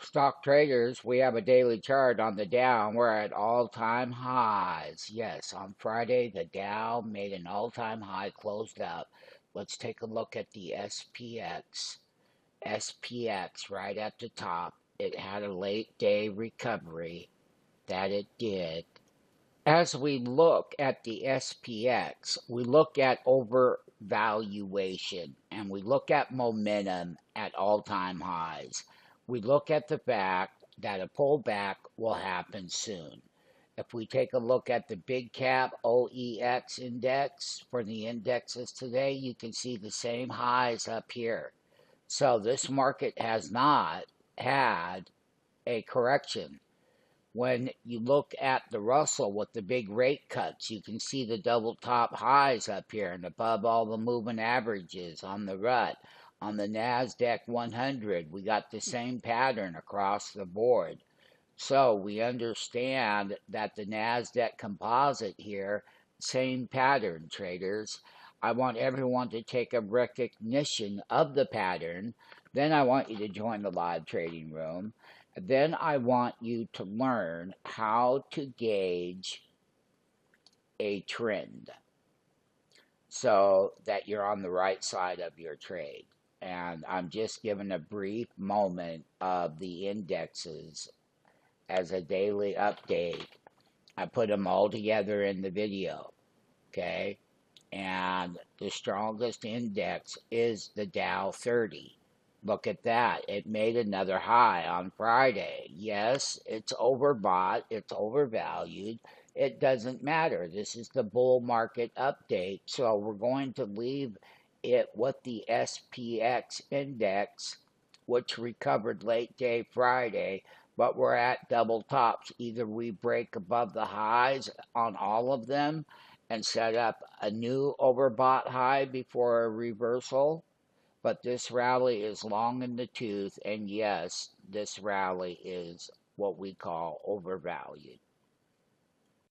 Stock traders, we have a daily chart on the Dow. We're at all-time highs. Yes, on Friday, the Dow made an all-time high, closed up. Let's take a look at the SPX. SPX right at the top. It had a late day recovery that it did. As we look at the SPX, we look at overvaluation and we look at momentum at all-time highs. We look at the fact that a pullback will happen soon. If we take a look at the big cap OEX index for the indexes today, you can see the same highs up here. So this market has not had a correction. When you look at the Russell with the big rate cuts, you can see the double top highs up here and above all the moving averages on the RUT. On the NASDAQ 100, we got the same pattern across the board. So we understand that the NASDAQ composite here, same pattern, traders. I want everyone to take a recognition of the pattern. Then I want you to join the live trading room. Then I want you to learn how to gauge a trend so that you're on the right side of your trade. And I'm just giving a brief moment of the indexes as a daily update. I put them all together in the video, okay? And the strongest index is the Dow 30. Look at that. It made another high on Friday. Yes, it's overbought. It's overvalued. It doesn't matter. This is the bull market update. So we're going to leave it with the SPX index, which recovered late day Friday, but we're at double tops. Either we break above the highs on all of them and set up a new overbought high before a reversal. But this rally is long in the tooth, and yes, this rally is what we call overvalued.